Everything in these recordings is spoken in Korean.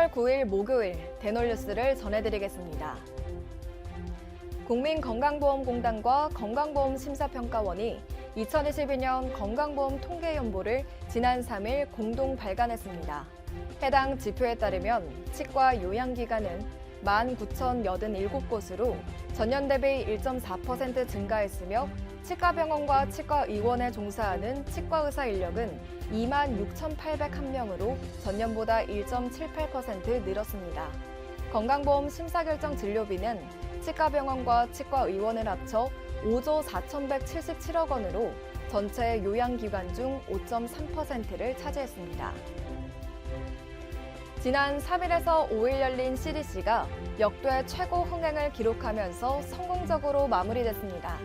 10월 9일 목요일 대놀뉴스를 전해드리겠습니다. 국민건강보험공단과 건강보험심사평가원이 2022년 건강보험 통계연보를 지난 3일 공동 발간했습니다. 해당 지표에 따르면 치과 요양기관은 19,087곳으로 전년 대비 1.4% 증가했으며 치과병원과 치과의원에 종사하는 치과의사 인력은 26,801명으로 전년보다 1.78% 늘었습니다. 건강보험 심사결정 진료비는 치과병원과 치과의원을 합쳐 5조 4,177억 원으로 전체 요양기관 중 5.3%를 차지했습니다. 지난 3일에서 5일 열린 CDC가 역대 최고 흥행을 기록하면서 성공적으로 마무리됐습니다.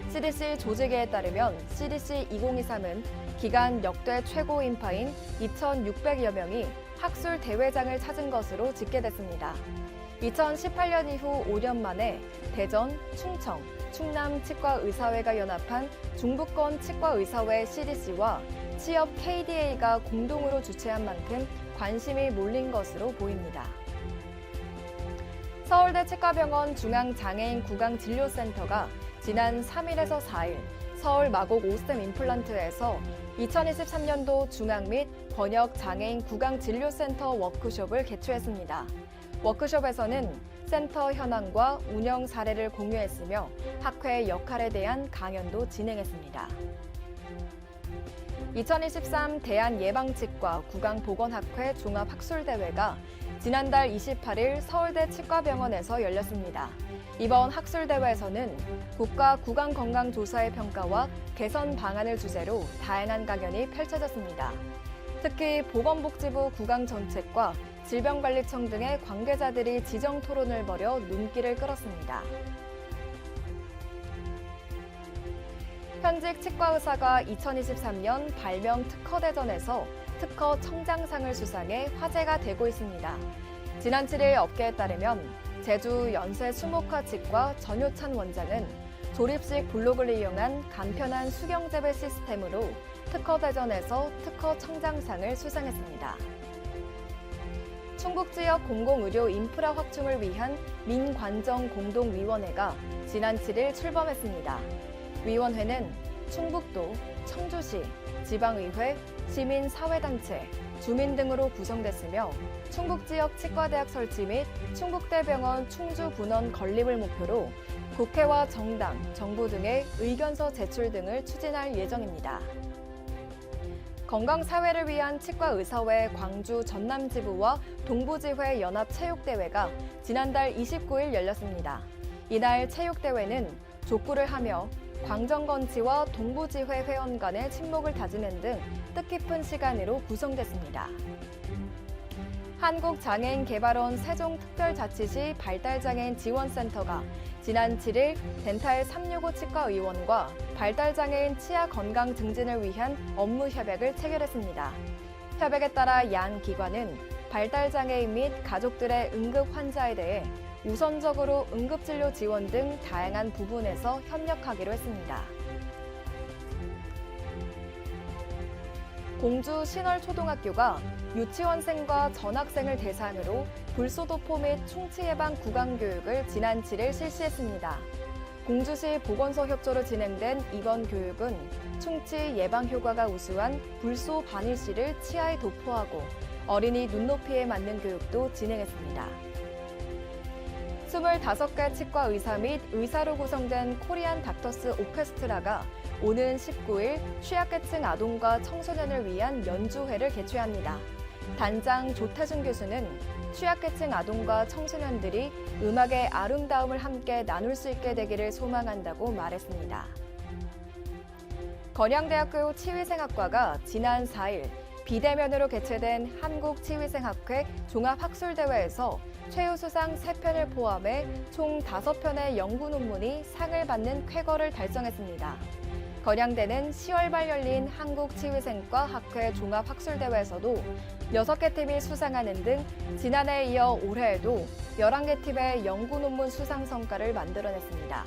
CDC 조직위에 따르면 CDC 2023은 기간 역대 최고 인파인 2,600여 명이 학술 대회장을 찾은 것으로 집계됐습니다. 2018년 이후 5년 만에 대전, 충청, 충남 치과의사회가 연합한 중부권 치과의사회 CDC와 취업 KDA가 공동으로 주최한 만큼 관심이 몰린 것으로 보입니다. 서울대 치과병원 중앙장애인 구강진료센터가 지난 3일에서 4일 서울 마곡 오스템 임플란트에서 2023년도 중앙 및 번역 장애인 구강진료센터 워크숍을 개최했습니다. 워크숍에서는 센터 현황과 운영 사례를 공유했으며 학회 역할에 대한 강연도 진행했습니다. 2023 대한예방치과 구강보건학회 종합학술대회가 지난달 28일 서울대 치과병원에서 열렸습니다. 이번 학술대회에서는 국가 구강건강조사의 평가와 개선 방안을 주제로 다양한 강연이 펼쳐졌습니다. 특히 보건복지부 구강정책과 질병관리청 등의 관계자들이 지정 토론을 벌여 눈길을 끌었습니다. 현직 치과의사가 2023년 발명 특허대전에서 특허 청장상을 수상해 화제가 되고 있습니다. 지난 7일 업계에 따르면 제주 연세 수목화 치과 전효찬 원장은 조립식 블록을 이용한 간편한 수경재배 시스템으로 특허대전에서 특허 청장상을 수상했습니다. 충북 지역 공공의료 인프라 확충을 위한 민관정공동위원회가 지난 7일 출범했습니다. 위원회는 충북도, 청주시, 지방의회, 시민사회단체, 주민 등으로 구성됐으며 충북 지역 치과대학 설치 및 충북대병원 충주분원 건립을 목표로 국회와 정당, 정부 등의 의견서 제출 등을 추진할 예정입니다. 건강사회를 위한 치과의사회 광주 전남지부와 동부지회 연합체육대회가 지난달 29일 열렸습니다. 이날 체육대회는 족구를 하며 광정건치와 동부지회 회원 간의 친목을 다지는 등 뜻깊은 시간으로 구성됐습니다. 한국장애인개발원 세종특별자치시 발달장애인 지원센터가 지난 7일 덴탈 365 치과의원과 발달장애인 치아 건강 증진을 위한 업무 협약을 체결했습니다. 협약에 따라 양 기관은 발달장애인 및 가족들의 응급 환자에 대해 우선적으로 응급진료 지원 등 다양한 부분에서 협력하기로 했습니다. 공주 신월초등학교가 유치원생과 전학생을 대상으로 불소도포 및 충치 예방 구강교육을 지난 7일 실시했습니다. 공주시 보건소 협조로 진행된 이번 교육은 충치 예방 효과가 우수한 불소 바닐씨를 치아에 도포하고 어린이 눈높이에 맞는 교육도 진행했습니다. 25개 치과 의사 및 의사로 구성된 코리안 닥터스 오케스트라가 오는 19일 취약계층 아동과 청소년을 위한 연주회를 개최합니다. 단장 조태준 교수는 취약계층 아동과 청소년들이 음악의 아름다움을 함께 나눌 수 있게 되기를 소망한다고 말했습니다. 건양대학교 치위생학과가 지난 4일 비대면으로 개최된 한국치위생학회 종합학술대회에서 최우수상 3편을 포함해 총 5편의 연구 논문이 상을 받는 쾌거를 달성했습니다. 건양대는 10월 말 열린 한국치위생과 학회 종합학술대회에서도 6개 팀이 수상하는 등 지난해에 이어 올해에도 11개 팀의 연구 논문 수상 성과를 만들어냈습니다.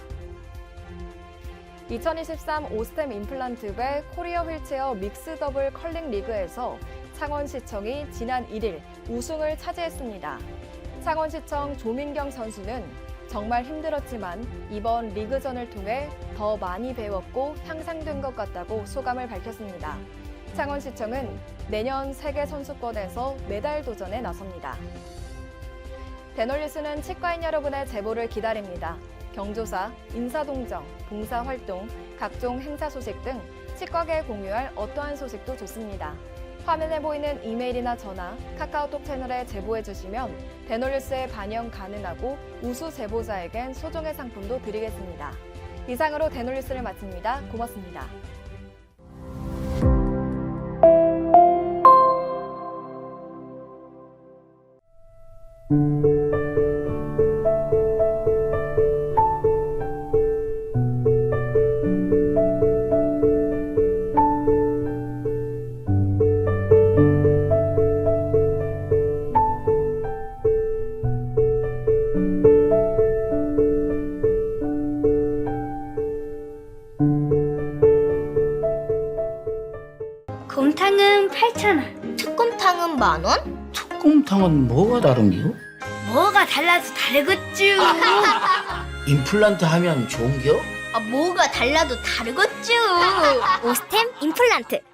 2023 오스템 임플란트배 코리아 휠체어 믹스 더블 컬링 리그에서 창원시청이 지난 1일 우승을 차지했습니다. 창원시청 조민경 선수는 정말 힘들었지만 이번 리그전을 통해 더 많이 배웠고 향상된 것 같다고 소감을 밝혔습니다. 창원시청은 내년 세계선수권에서 메달 도전에 나섭니다. 대놀리스는 치과인 여러분의 제보를 기다립니다. 경조사, 인사동정, 봉사활동, 각종 행사 소식 등 치과계에 공유할 어떠한 소식도 좋습니다. 화면에 보이는 이메일이나 전화, 카카오톡 채널에 제보해 주시면 대놀리스에 반영 가능하고 우수 제보자에겐 소정의 상품도 드리겠습니다. 이상으로 대놀리스를 마칩니다. 고맙습니다. 곰탕은 8,000원. 특곰탕은 10,000원? 특곰탕은 뭐가 다른겨? 뭐가 달라도 다르겠쥬. 임플란트 하면 좋은겨? 뭐가 달라도 다르겠죠. 오스템 임플란트.